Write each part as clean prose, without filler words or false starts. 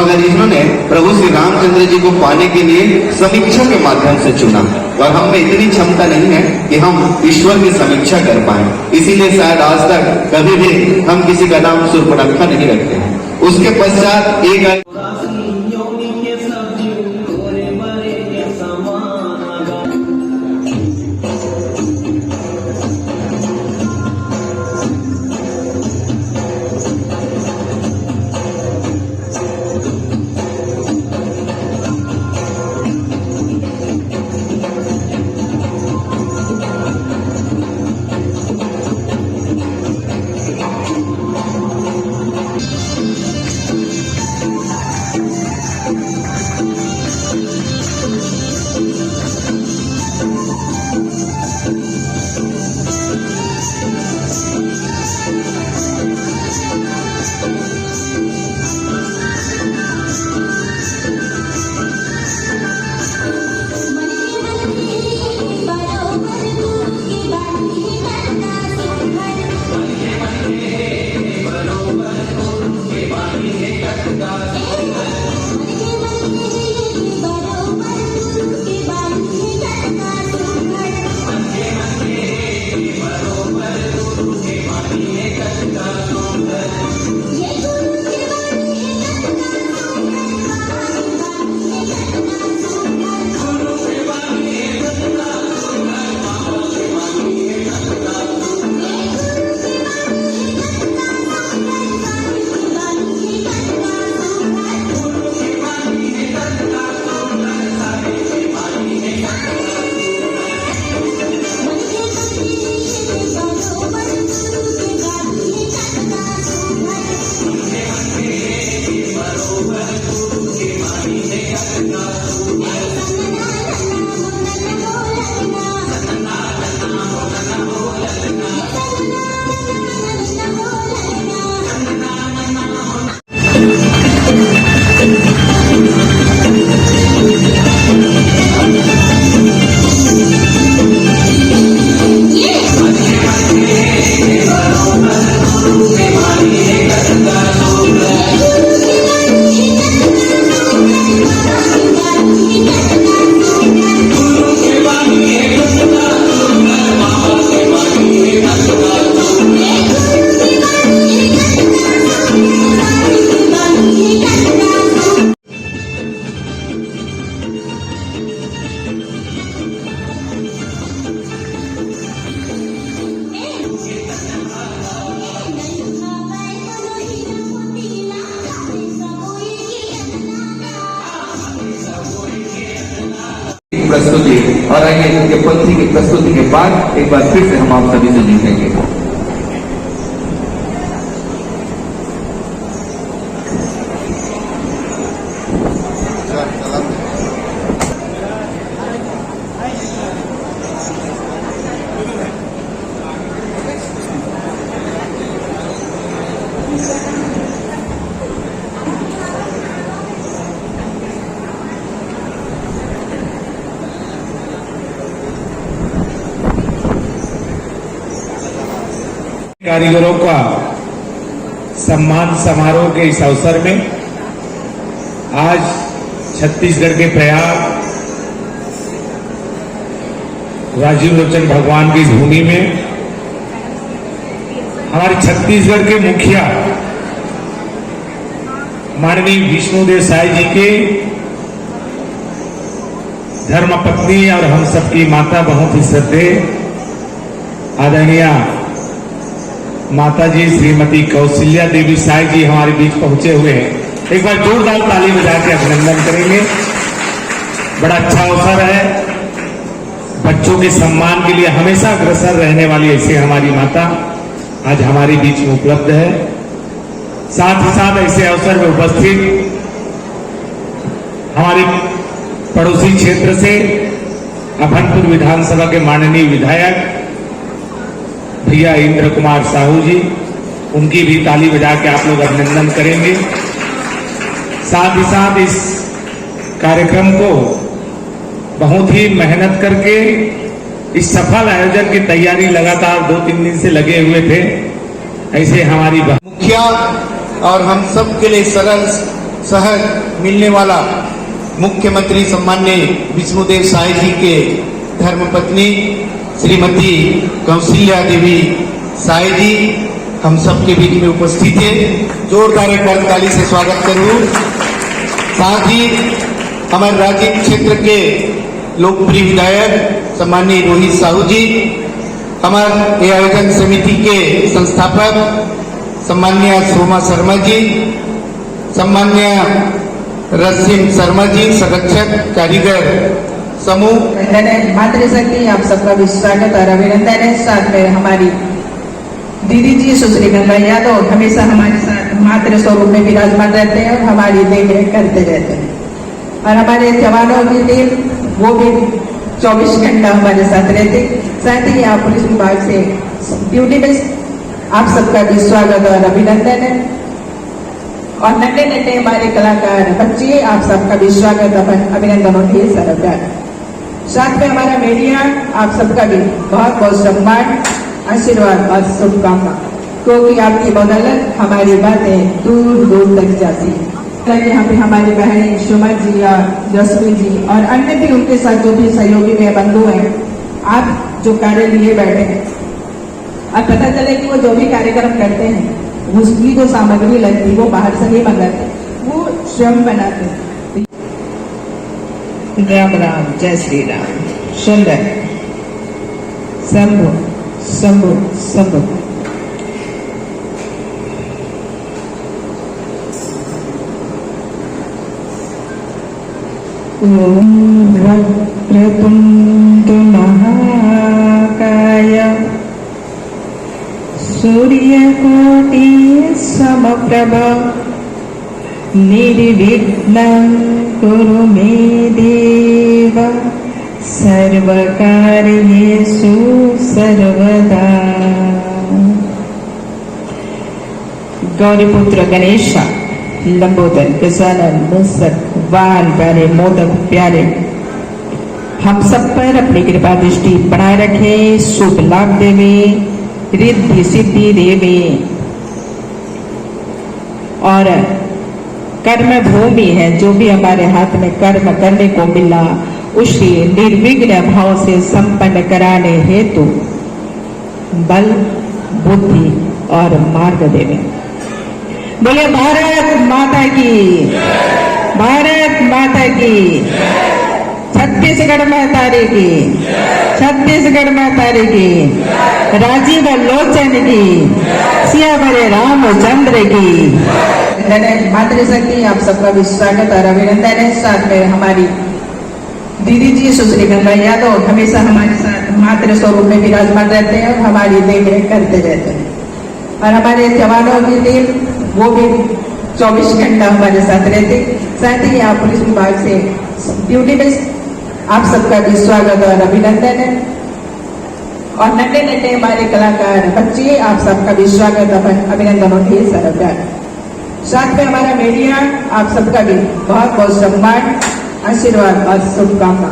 मगर इन्होंने प्रभु श्री रामचंद्र जी को पाने के लिए समीक्षा के माध्यम से चुना, और हम में इतनी क्षमता नहीं है कि हम ईश्वर की समीक्षा कर पाए। इसीलिए शायद आज तक कभी भी हम किसी का नाम सुर्पणखा नहीं रखते हैं। उसके पश्चात एक प्रस्तुति और आइए इनके पंथी की प्रस्तुति के बाद एक बार फिर से हम आप सभी से जीतेंगे। कारीगरों का सम्मान समारोह के इस अवसर में आज छत्तीसगढ़ के प्रयाग राजीव लोचन भगवान की भूमि में हमारे छत्तीसगढ़ के मुखिया माननीय विष्णुदेव साई जी के धर्मपत्नी और हम सबकी माता बहुत ही श्रद्धेय आदरणीय माताजी श्रीमती कौशल्या देवी साई जी हमारे बीच पहुंचे हुए हैं। एक बार जोरदार ताली बजा के अभिनंदन करेंगे। बड़ा अच्छा अवसर है, बच्चों के सम्मान के लिए हमेशा अग्रसर रहने वाली ऐसे हमारी माता आज हमारे बीच में उपलब्ध है। साथ ही साथ ऐसे अवसर में उपस्थित हमारे पड़ोसी क्षेत्र से अभनपुर विधानसभा के माननीय विधायक भैया इंद्र कुमार साहू जी, उनकी भी ताली बजा के आप लोग अभिनंदन करेंगे। साथ ही साथ इस कार्यक्रम को बहुत ही मेहनत करके इस सफल आयोजन की तैयारी लगातार 2-3 दिन से लगे हुए थे। ऐसे हमारी मुखिया और हम सब के लिए सरल सहज मिलने वाला मुख्यमंत्री सम्मान्य विष्णुदेव साय जी के धर्मपत्नी श्रीमती कौशल्या देवी साय जी हम सबके बीच में उपस्थित है। जोरदार एक ताली से स्वागत करूं। साथ ही हमारे राजनीतिक क्षेत्र के लोकप्रिय विधायक सम्माननीय रोहित साहू जी, हमारे आयोजन समिति के संस्थापक सम्मान्य सोमा शर्मा जी, सम्मान्य रसिम शर्मा जी, संरक्षक कारीगर समूह मातृशक्ति, आप सबका भी स्वागत और अभिनंदन है। साथ में हमारी दीदी जी सुश्री गंगा यादव हमेशा हमारे साथ मातृ स्वरूप में विराजमान रहते हैं और हमारी देखरेख करते रहते हैं। और हमारे जवानों की टीम वो भी 24 घंटा हमारे साथ रहते। साथ ही आप पुलिस विभाग से ड्यूटी में आप सबका भी स्वागत और अभिनंदन है। और नन्हे नन्हे हमारे कलाकार बच्चे, आप सबका भी स्वागत अभिनंदन और ढेर सारा प्यार। साथ में हमारा मीडिया, आप सबका भी बहुत बहुत सम्मान, आशीर्वाद और शुभकामना, क्योंकि आपकी बदौलत हमारी बातें दूर दूर तक जाती है। यहाँ पे हमारी बहन सुमा जी और जसवी जी और अन्य भी उनके साथ जो भी सहयोगी में बंधु हैं, आप जो कार्य लिए बैठे हैं, अब पता चले कि वो जो भी कार्यक्रम करते हैं उसकी जो सामग्री लगती वो बाहर से नहीं मंगाते, वो स्वयं बनाते। राम राम, जय श्री राम। सुंदर शंभु शंभु शंभु। ओम वक्रतुंड महाकाय सूर्यकोटि समप्रभ निर्विघ्नं कुरु मे देव सर्वकार्येषु सर्वदा। गौरीपुत्र गणेश लंबोदर गजानन मूसक वाहन प्यारे मोदक प्यारे हम सब पर अपनी कृपा दृष्टि बनाए रखे, शुभ लाभ देवे, रिद्धि सिद्धि देवे और कर्म भूमि है जो भी हमारे हाथ में कर्म करने को मिला उसे निर्विघ्न भाव से संपन्न कराने हेतु बल, बुद्धि और मार्ग देवे। बोले भारत माता की, भारत माता की, छत्तीसगढ़ माता की, छत्तीसगढ़ माता की, राजीव लोचन की, सियावर रामचंद्र की। मातृशक्ति, आप सबका भी स्वागत और अभिनंदन है। साथ में हमारी दीदी जी सुश्री गंगा यादव हमेशा हमारे साथ मातृ स्वरूप में विराजमान रहते हैं और हमारी देखरेख करते रहते हैं। और हमारे जवानों की टीम वो भी 24 घंटा हमारे साथ रहते। साथ ही आप पुलिस विभाग से ड्यूटी में आप सबका भी स्वागत और अभिनंदन है। और नन्हे नन्हे हमारे कलाकार बच्चे, आप सबका भी स्वागत अभिनंदन और ढेर सारा प्यार। साथ में हमारा मीडिया, आप सबका भी बहुत बहुत सम्मान, आशीर्वाद और शुभकामना,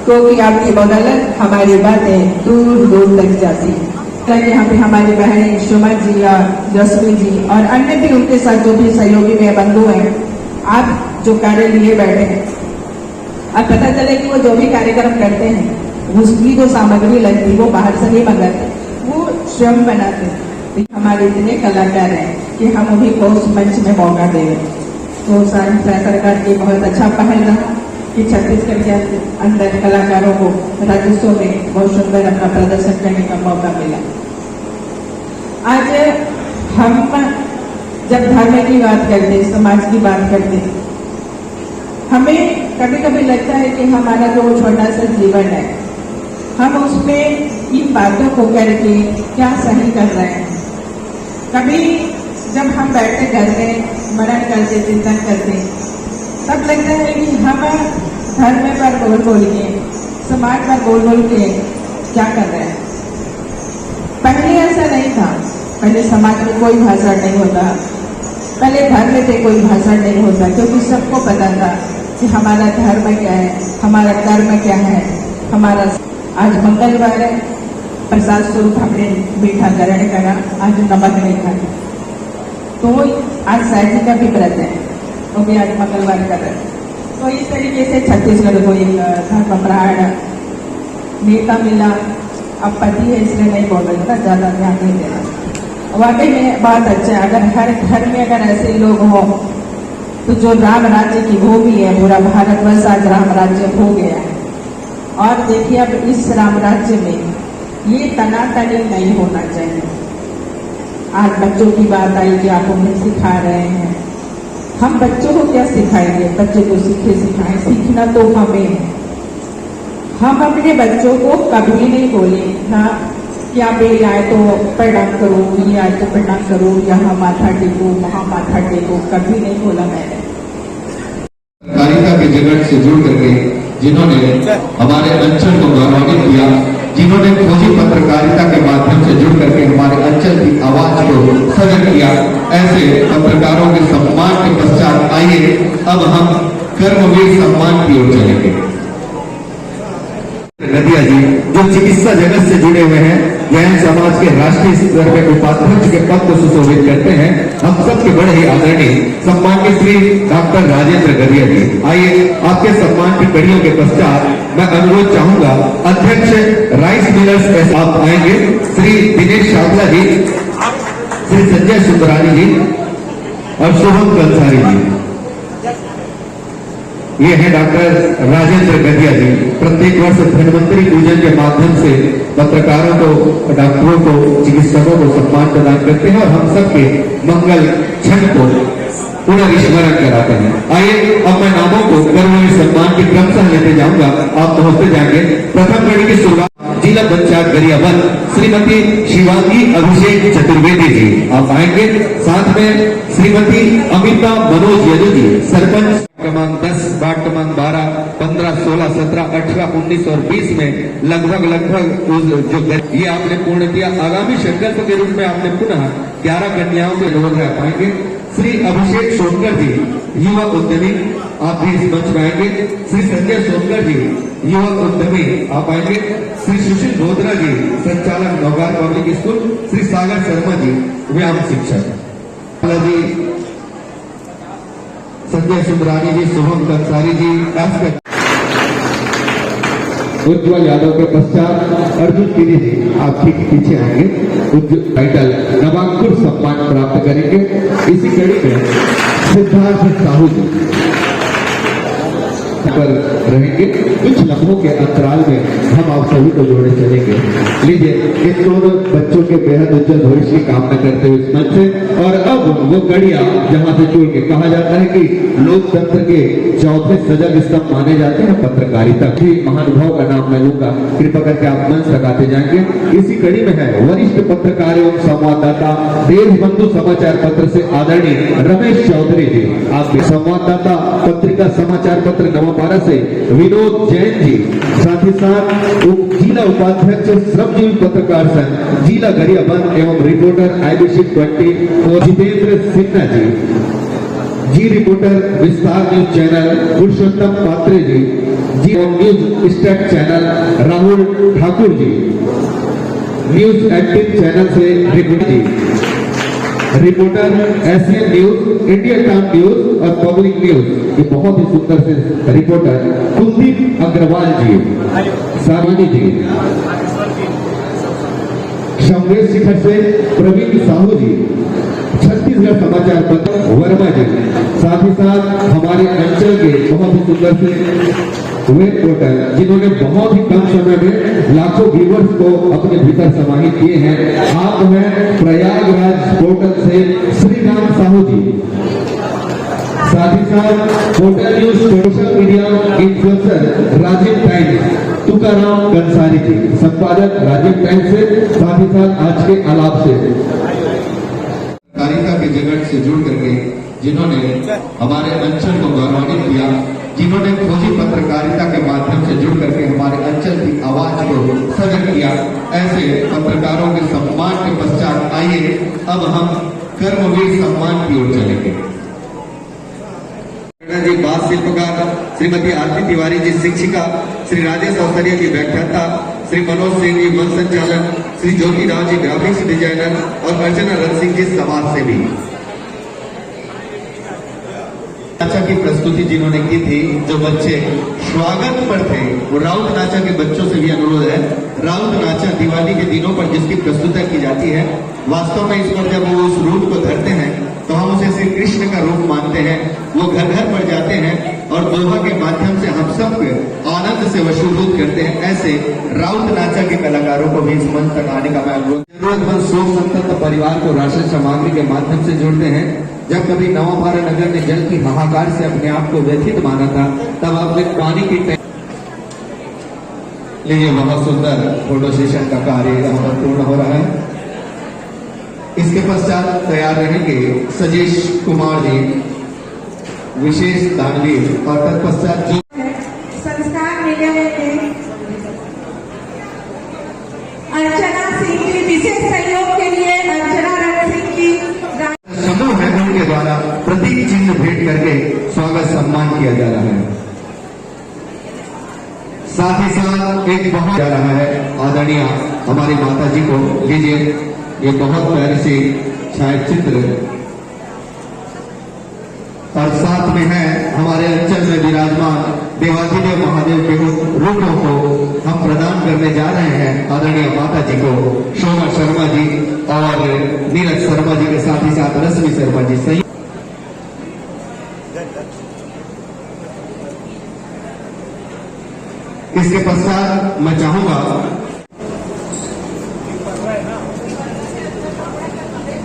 क्योंकि आपकी बदौलत हमारी बातें दूर दूर तक जाती है। यहाँ पे हमारी बहन सुमा जी और जसवी जी और अन्य भी उनके साथ जो भी सहयोगी में बंधु हैं, आप जो कार्य लिए बैठे हैं, अब पता चले कि वो जो भी कार्यक्रम करते हैं उसकी जो सामग्री लगती वो बाहर से नहीं मंगाते, वो स्वयं बनाते। हमारे इतने कलाकार हैं कि हम उन्हीं को उस मंच में मौका देंगे। तो सरकार की बहुत अच्छा पहल रहा कि छत्तीसगढ़ के अंदर कलाकारों को राजस्व में बहुत सुंदर अपना प्रदर्शन करने का मौका मिला। आज हम जब धर्म की बात करते, समाज की बात करते, हमें कभी कभी लगता है कि हमारा जो छोटा सा जीवन है, हम उसमें इन बातों को करके क्या सही कर रहे हैं। कभी जब हम बैठते घर में मनन करते, चिंतन करते, तब लगता है कि हम धर्म पर बोल के, समाज पर बोल के क्या कर रहे हैं। पहले ऐसा नहीं था, पहले समाज में कोई भाषण नहीं होता, पहले धर्म पे कोई भाषण नहीं होता, क्योंकि सबको पता था कि हमारा धर्म क्या है, हमारा कर्म क्या है। हमारा आज मंगलवार है, प्रसाद स्वरूप हमने मीठा ग्रहण करा, आज नमक नहीं खाया। तो आज शादी का भी व्रत है, वो भी आज मंगलवार कर रहे थे। तो इस तरीके से छत्तीसगढ़ को एक धर्मप्रधान नेता मिला। अब पति है इसलिए नहीं बोल रही ना, ज़्यादा ध्यान नहीं देना। वाकई में बहुत अच्छा है, अगर हर घर में अगर ऐसे लोग हों तो जो राम राज्य की भूमि है, पूरा भारतवर्ष आज राम राज्य हो गया है। और देखिए अब इस राम राज्य में ये तनातनी नहीं होना चाहिए। आज बच्चों की बात आई कि आप उन्हें सिखा रहे हैं, हम बच्चों को क्या सिखाएंगे? बच्चे को सिखाएं, सीखना तो हमें है। हम अपने बच्चों को कभी नहीं बोले ना कि आप ये आए तो प्रणाम करो, ये आए तो प्रणाम करो, यहाँ माथा टेको, वहाँ माथा टेको, कभी नहीं बोला मैंने। पत्रकारिता के जगत से जुड़ करके जिन्होंने हमारे अंचल को गौरवान्वित किया, जिन्होंने खोजी पत्रकारिता के माध्यम से जुड़ करके हमारे अंचल की आवाज को सजग किया, ऐसे पत्रकारों के सम्मान के पश्चात आइए अब हम कर्मवीर सम्मान की ओर चलेंगे। नदिया जी जो चिकित्सा जगत से जुड़े हुए हैं, जैन समाज के राष्ट्रीय स्तर पर उपाध्यक्ष के पद को सुशोभित करते हैं, हम सबके बड़े ही आदरणीय सम्मानित श्री डॉक्टर राजेंद्र गदिया जी, आइए आपके सम्मान की कड़ियों के पश्चात मैं अनुरोध चाहूंगा अध्यक्ष राइस मिलर्स आप आएंगे, श्री दिनेश शावला जी, श्री संजय सुंदरानी जी और शुभम कंसारी जी। ये है डॉक्टर राजेंद्र गदिया जी। प्रत्येक वर्ष धन्वंतरी पूजन के माध्यम से पत्रकारों को, डॉक्टरों को, चिकित्सकों को सम्मान प्रदान करते हैं और हम सबके मंगल क्षण को पुनर्स्मरण कराते हैं। आइए अब मैं नामों को कर्मवीर सम्मान के क्रमशः लेते जाऊंगा, आप पहुंचते जाएंगे। प्रथम कड़ी की शुरुआत जिला पंचायत गरियाबंद श्रीमती शिवांगी अभिषेक चतुर्वेदी जी, आप आएंगे। साथ में श्रीमती अमिता मनोज यदु जी, सरपंच क्रमांक 10, वार्ड क्रमांक 12, 15, 16, 17, 18, 19 और 20 में लगभग जो ये आपने पूर्ण किया। आगामी संकल्प के रूप में आपने पुनः 11 कन्याओं के लोग रह पाएंगे। श्री अभिषेक सोनकर जी, युवा उद्यमी, आप भी इस मंच में आएंगे। श्री संजय सोनकर जी, युवा उद्यमी, आप आएंगे। श्री सुशील बोधरा जी, संचालक नौगार पब्लिक स्कूल। श्री सागर शर्मा जी, व्यायाम शिक्षक जी, संजय सुंदरानी जी, शुभम कंसारी जी, उज्ज्वल यादव के पश्चात अर्जुन गिरी जी, आप ठीक पीछे आएंगे। टाइटल नवांकुर सम्मान प्राप्त करेंगे। इसी कड़ी में सिद्धार्थ साहू जी पर रहेंगे। कुछ लम्हों के अंतराल में हम आप सभी को जोड़े चलेंगे। लीजिए इन दोनों बच्चों के बेहद उज्जवल भविष्य की कामना करते हुए इस मंच से। और अब वो कड़िया जहां से जुड़ के कहा जाता है कि लोकतंत्र के चौथे सजग स्तंभ माने जाते हैं पत्रकारिता। महानुभाव का नाम मैं लूंगा, कृपा करके आप मंच लगाते जाएंगे। इसी कड़ी में है वरिष्ठ पत्रकार एवं संवाददाता देशबंधु समाचार पत्र से आदरणीय रमेश चौधरी जी, आप संवाददाता पत्रिका समाचार पत्र नवापारा से विनोद जैन जी, साथ ही साथ जिला उपाध्यक्ष श्रमजीवी पत्रकार संघ जिला गरियाबंद एवं रिपोर्टर IBC 20 और Jitendra Sinha ji reporter Vistaar news channel Purushottam Patre ji news state channel Rahul Thakur ji, news 18 channel से रिपोर्टर जी, reporter Asian news, India time news और पब्लिक न्यूज, ये बहुत ही सुंदर से रिपोर्टर कुलदीप अग्रवाल जी, सावनी जी, शमरेश शिखर से प्रवीण साहू जी, छत्तीसगढ़ समाचार पत्र वर्मा जी, साथ ही साथ हमारे अंचल के बहुत ही सुंदर से वेब पोर्टल जिन्होंने बहुत ही कम समय में लाखों व्यूअर्स को अपने भीतर समाहित किए हैं, आप हैं प्रयागराज पोर्टल से श्री राम साहू जी, साथ ही साथ portal news social media influencer Rajeev times Tukaram Kansari ji, संपादक राजीव टाइम्स से, साथ ही साथ आज के आलाप से पत्रकारिता के जगत से जुड़ करके जिन्होंने हमारे अंचल को गौरवान्वित किया, जिन्होंने खोजी पत्रकारिता के माध्यम से जुड़ करके हमारे अंचल की आवाज को सजग किया, ऐसे पत्रकारों के सम्मान के पश्चात आइए अब हम कर्मवीर सम्मान की ओर चलेंगे। जी बाल शिल्पकार श्रीमती आरती तिवारी जी, शिक्षिका श्री राजेश अवसरिया जी, व्याख्याता श्री मनोज सिंह जी, मंच संचालन श्री ज्योति राव जी, ग्राफिक्स डिजाइनर और अर्चना रन सिंह जी, समाज सेवी। नाचा की प्रस्तुति जिन्होंने की थी, जो बच्चे स्वागत पर थे, वो राउत नाचा के बच्चों से भी अनुरोध है। राउत नाचा दिवाली के दिनों पर जिसकी प्रस्तुति की जाती है, वास्तव में इस पर जब वो उस रूप को धरते हैं तो हम उसे श्री कृष्ण का रूप मानते हैं। वो घर घर पर जाते हैं और दोहा के माध्यम से हम सब आनंद से वशूभूत करते हैं। ऐसे राउत नाचा के कलाकारों को भी इस मंच तक आने का मैं अनुरोध। जरूरतमंद शोक संतप्त परिवार को राशन सामग्री के माध्यम से जोड़ते हैं। जब कभी नवापारा नगर ने जल की हाहाकार से अपने आप को व्यथित माना था, तब आपने पानी की लिए बहुत सुंदर फोटो सेशन का कार्य यहाँ पर पूर्ण हो रहा है। इसके पश्चात तैयार रहेंगे सजेश कुमार जी, विशेष दानवीर, और तत्पश्चात जो संस्कार मिले हैं अर्चना सिंह की विशेष सहयोग के लिए अर्चना रन सिंह की समूह है उनके द्वारा प्रतीक चिन्ह भेंट करके स्वागत सम्मान किया जा रहा है। साथ ही साथ एक बहुत जा रहा है आदरणीय हमारी माता जी को लीजिए, ये बहुत प्यारे से छाया चित्र, और साथ में है हमारे अंचल में विराजमान देवाधिदेव महादेव के रूपों को हम प्रदान करने जा रहे हैं आदरणीय माता जी को, शोभा शर्मा जी और नीरज शर्मा जी के साथ ही साथ रश्मि शर्मा जी सही। इसके पश्चात मैं चाहूंगा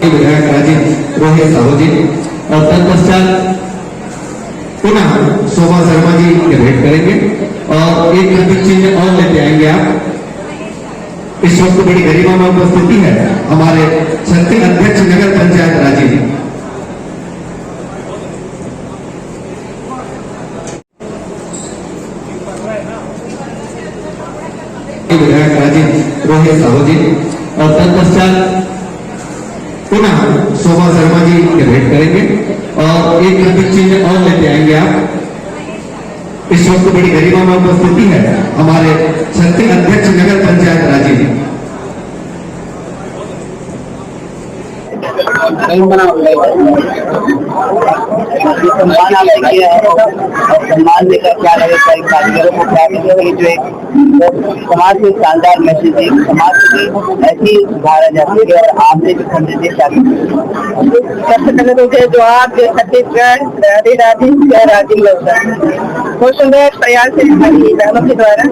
विधायक राजीव रोहित साहू जी, और तत्पश्चात पुनः शोभा शर्मा जी के भेंट करेंगे और एक प्रतीक चिन्ह और लेते आएंगे आप। इस वक्त बड़ी गरिमा में उपस्थिति है हमारे छत्तीस अध्यक्ष नगर पंचायत राजीव विधायक राजीव रोहित साहू जी, और तत्पश्चात पुनः शोभा शर्मा जी के भेंट करेंगे और एक प्रतीक चिन्ह और लेते आएंगे आप। इस वक्त बड़ी गरिमा में उपस्थिति है हमारे छत्तीस अध्यक्ष नगर पंचायत राजीव सम्मान देकर क्या लगे कारीगरों को क्या मिलेगा, जो एक समाज के शानदार मैसेज है, समाज की ऐसी सुधारा जाती है और आपसे भी समझते सबसे पहले तो जो आप छत्तीसगढ़ राजीव बहुत सुंदर प्रयास से हमारी बहनों के द्वारा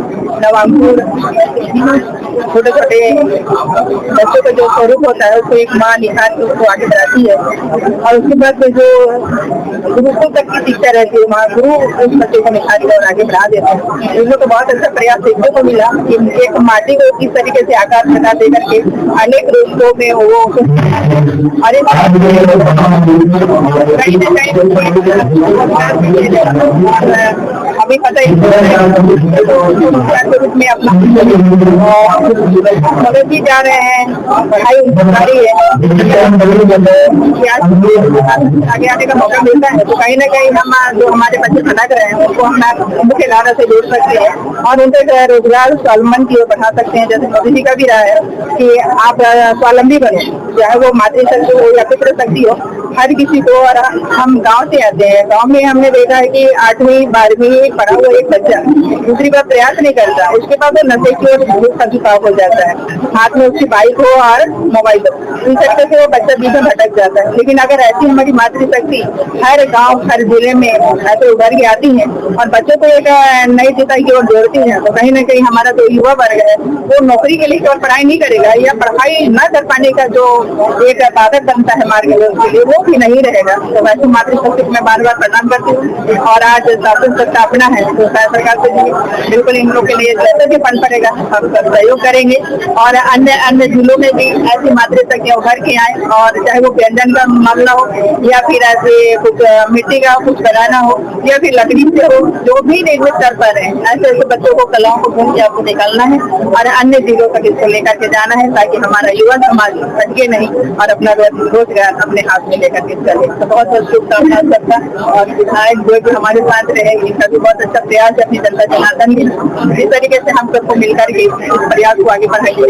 नवांकुर छोटे छोटे बच्चों का जो स्वरूप होता है उसको एक माँ निखार के उसको आगे बढ़ाती है, और उसके बाद जो गुरुकुल तक की शिक्षा रहती है वहाँ गुरु उस बच्चे को निखार के और आगे बढ़ा देते हैं। इन लोग को बहुत अच्छा प्रयास देखने को मिला कि एक माटी को किस तरीके से आकार बना दे करके अनेक रूपों में वो हमें पता ही रूप में अपना मदद भी जा रहे हैं, पढ़ाई जारी है, आगे आने का मौका मिलता है तो कहीं ना कहीं हम जो हमारे बच्चे भटक रहे हैं उनको हम मुख्य धारा से जोड़ सकते हैं और उनके रोजगार स्वावलंबन की ओर बढ़ा सकते हैं। जैसे मोदी जी का भी रहा है कि आप स्वावलंबी बने, चाहे वो मातृशक्ति हो या पितृ शक्ति हो, हर किसी को। और हम गांव से आते हैं, गांव में हमने देखा है कि 8वीं 12वीं पढ़ा हुआ एक बच्चा दूसरी बार प्रयास नहीं करता, उसके बाद वो नशे की ओर बहुत झुकाव हो जाता है, हाथ में उसकी बाइक हो और मोबाइल हो, इस तरीके से वो बच्चा बीच में भटक जाता है। लेकिन अगर ऐसी हमारी मातृशक्ति हर गांव हर जिले में ऐसे उभर के आती है और बच्चों को एक नई दिशा की ओर जोड़ती है, तो कहीं ना कहीं हमारा जो युवा वर्ग है वो नौकरी के लिए केवल पढ़ाई नहीं करेगा या पढ़ाई न कर पाने का जो एक बाधक बनता है हमारे के लिए वो भी नहीं रहेगा। तो वैसे मातृशक्ति मैं बार बार प्रदान करती हूँ और आज शासन स्थापना है तो सरकार से बिल्कुल इन लोग के लिए जैसे भी फंड पड़ेगा हम सहयोग करेंगे और अन्य जिलों में भी ऐसी मातृशक्तियाँ उभर के आए, और चाहे वो व्यंजन का मामला हो या फिर ऐसे कुछ मिट्टी का कुछ बनाना हो या फिर लकड़ी से हो, जो भी निर्मित कर पा रहे हैं ऐसे ऐसे बच्चों को कलाओं को ढूंढ के आपको निकालना है और अन्य जिलों तक इसको लेकर के जाना है ताकि हमारा युवा समाज भटके नहीं और अपना रोजगार अपने हाथ में लेकर के चले। तो बहुत बहुत शुभकामनाएं सबका, और विधायक जो भी हमारे साथ रहे इनका भी बहुत अच्छा प्रयास है अपनी जनता जनार्दन की, इस तरीके से हम सबको मिलकर के इस प्रयास को आगे बढ़ाएंगे।